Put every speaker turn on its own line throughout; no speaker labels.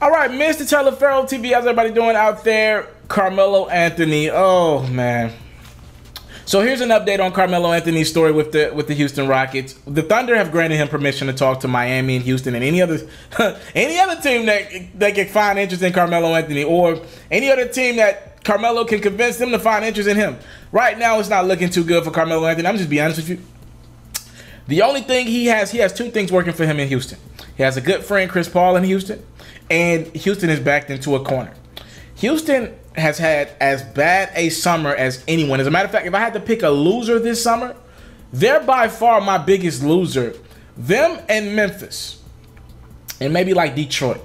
All right, Mr. Taliaferro TV, how's everybody doing out there? Carmelo Anthony, oh man. So here's an update on Carmelo Anthony's story with the Houston Rockets. The Thunder have granted him permission to talk to Miami and Houston and any other team that can find interest in Carmelo Anthony, or any other team that Carmelo can convince them to find interest in him. Right now, it's not looking too good for Carmelo Anthony. I'm just be honest with you. The only thing he has two things working for him in Houston. He has a good friend, Chris Paul, in Houston, and Houston is backed into a corner. Houston has had as bad a summer as anyone. As a matter of fact, if I had to pick a loser this summer, they're by far my biggest loser. Them and Memphis, and maybe like Detroit.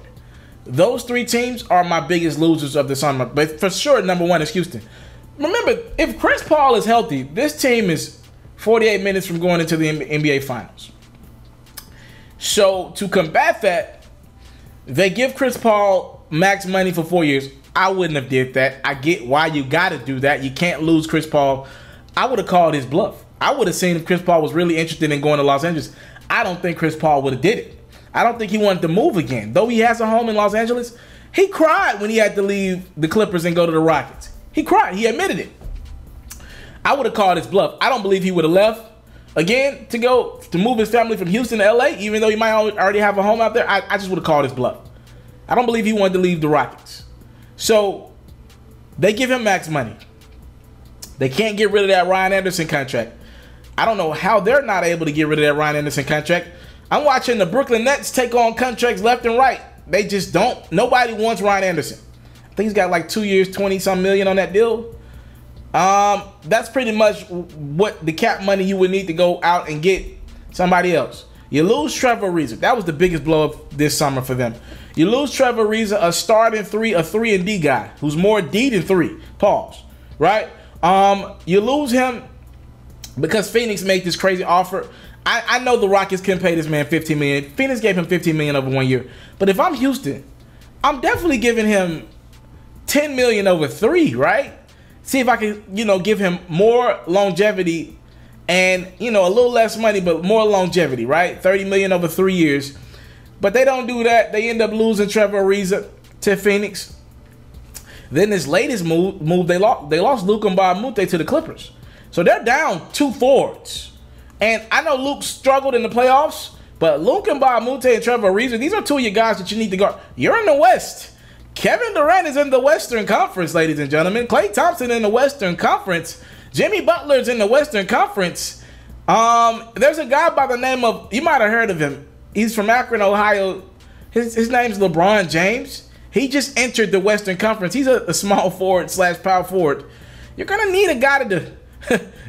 Those three teams are my biggest losers of the summer. But for sure, number one is Houston. Remember, if Chris Paul is healthy, this team is 48 minutes from going into the NBA Finals. So to combat that, they give Chris Paul max money for 4 years. I wouldn't have did that. I get why you got to do that. You can't lose Chris Paul. I would have called his bluff. I would have seen if Chris Paul was really interested in going to Los Angeles. I don't think Chris Paul would have did it. I don't think he wanted to move again. Though he has a home in Los Angeles, he cried when he had to leave the Clippers and go to the Rockets. He cried. He admitted it. I would have called his bluff. I don't believe he would have left again to move his family from Houston to LA, even though he might already have a home out there. I just would have called his bluff. I don't believe he wanted to leave the Rockets. So they give him max money. They can't get rid of that Ryan Anderson contract. I don't know how they're not able to get rid of that Ryan Anderson contract. I'm watching the Brooklyn Nets take on contracts left and right. They just don't. Nobody wants Ryan Anderson. I think he's got like 2 years, 20-some million on that deal. That's pretty much what the cap money you would need to go out and get somebody else. You lose Trevor Ariza. That was the biggest blow up this summer for them. You lose Trevor Ariza, a starting three, a 3-and-D guy who's more D than 3. Pause. Right? You lose him because Phoenix made this crazy offer. I know the Rockets couldn't pay this man $15 million. Phoenix gave him $15 million over 1 year. But if I'm Houston, I'm definitely giving him $10 million over 3, right? See if I can, give him more longevity and, a little less money, but more longevity, right? $30 million over 3 years. But they don't do that. They end up losing Trevor Ariza to Phoenix. Then this latest move they lost Luka Mbamute to the Clippers. So they're down 2 forwards. And I know Luke struggled in the playoffs, but Luka Mbamute and Trevor Ariza, these are 2 of your guys that you need to guard. You're in the West. Kevin Durant is in the Western Conference, ladies and gentlemen. Klay Thompson in the Western Conference. Jimmy Butler's in the Western Conference. There's a guy by the name of, you might have heard of him. He's from Akron, Ohio. His name's LeBron James. He just entered the Western Conference. He's a small forward / power forward. You're gonna need a guy to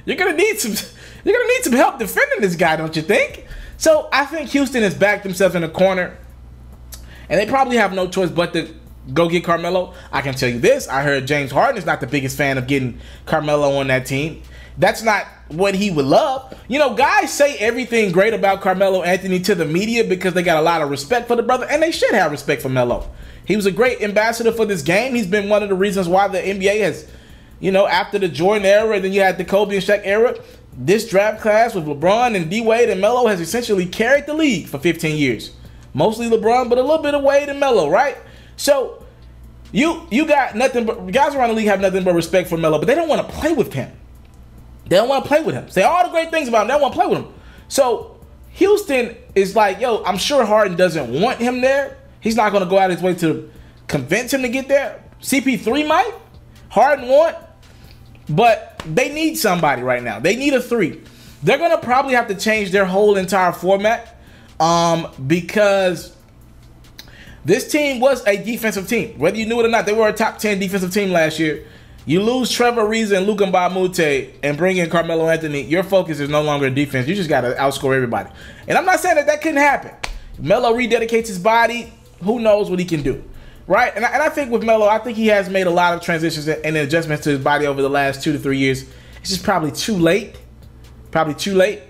you're gonna need some help defending this guy, don't you think? So I think Houston has backed themselves in a corner, and they probably have no choice but to go get Carmelo. I can tell you this. I heard James Harden is not the biggest fan of getting Carmelo on that team. That's not what he would love. Guys say everything great about Carmelo Anthony to the media because they got a lot of respect for the brother, and they should have respect for Melo. He was a great ambassador for this game. He's been one of the reasons why the NBA has, after the Jordan era, and then you had the Kobe and Shaq era, this draft class with LeBron and D-Wade and Melo has essentially carried the league for 15 years. Mostly LeBron, but a little bit of Wade and Melo, right? So you got nothing but guys around the league have nothing but respect for Melo, but they don't want to play with him. They don't want to play with him. Say all the great things about him. They don't want to play with him. So Houston is like, yo, I'm sure Harden doesn't want him there. He's not going to go out of his way to convince him to get there. CP3 might. Harden won't. But they need somebody right now. They need a 3. They're going to probably have to change their whole entire format because this team was a defensive team. Whether you knew it or not, they were a top 10 defensive team last year. You lose Trevor Ariza and Luka Mbamute and bring in Carmelo Anthony, your focus is no longer defense. You just got to outscore everybody. And I'm not saying that couldn't happen. Melo rededicates his body. Who knows what he can do, right? And I think with Melo, I think he has made a lot of transitions and adjustments to his body over the last 2 to 3 years. It's just probably too late. Probably too late.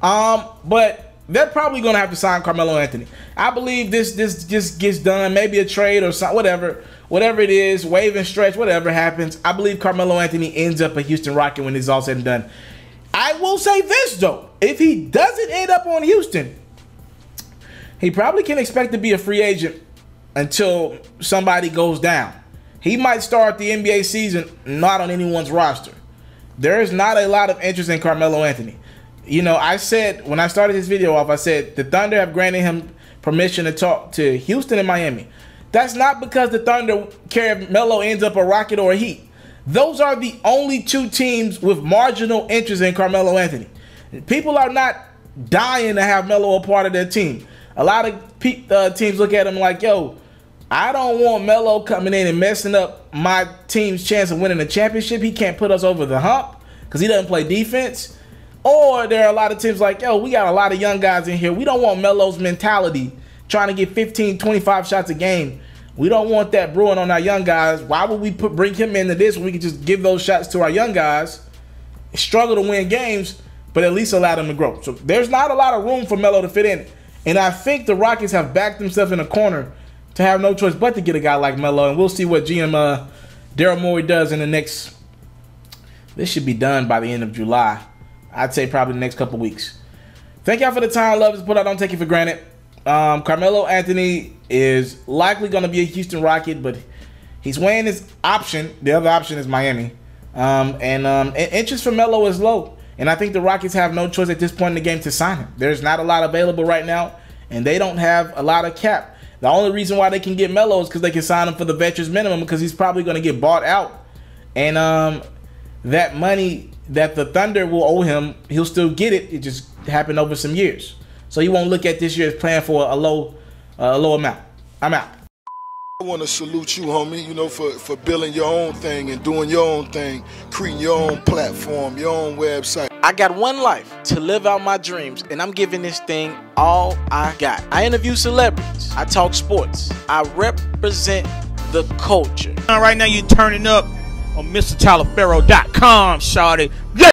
But they're probably going to have to sign Carmelo Anthony. I believe this just gets done. Maybe a trade or something, whatever it is, wave and stretch, whatever happens. I believe Carmelo Anthony ends up a Houston Rocket when it's all said and done. I will say this, though. If he doesn't end up on Houston, he probably can expect to be a free agent until somebody goes down. He might start the NBA season not on anyone's roster. There is not a lot of interest in Carmelo Anthony. You know, I said when I started this video off, I said the Thunder have granted him permission to talk to Houston and Miami. That's not because the Thunder care if Melo ends up a Rocket or a Heat. Those are the only two teams with marginal interest in Carmelo Anthony. People are not dying to have Melo a part of their team. A lot of teams look at him like, yo, I don't want Melo coming in and messing up my team's chance of winning a championship. He can't put us over the hump because he doesn't play defense. Or there are a lot of teams like, yo, we got a lot of young guys in here. We don't want Melo's mentality trying to get 15, 25 shots a game. We don't want that brewing on our young guys. Why would we bring him into this when we can just give those shots to our young guys, struggle to win games, but at least allow them to grow? So there's not a lot of room for Melo to fit in. And I think the Rockets have backed themselves in a corner to have no choice but to get a guy like Melo. And we'll see what GM Daryl Morey does in the next, this should be done by the end of July. I'd say probably the next couple weeks. Thank y'all for the time, love. Put out, don't take it for granted. Carmelo Anthony is likely going to be a Houston Rocket, but he's weighing his option. The other option is Miami. And interest for Melo is low. And I think the Rockets have no choice at this point in the game to sign him. There's not a lot available right now, and they don't have a lot of cap. The only reason why they can get Melo is because they can sign him for the veterans minimum, because he's probably going to get bought out. And that money that the Thunder will owe him, he'll still get it. It just happened over some years. So he won't look at this year as playing for a low amount. I'm out.
I want to salute you, homie, you know, for building your own thing and doing your own thing, creating your own platform, your own website.
I got one life to live out my dreams, and I'm giving this thing all I got. I interview celebrities. I talk sports. I represent the culture.
Right now you're turning up on MrTaliaferro.com, shawty.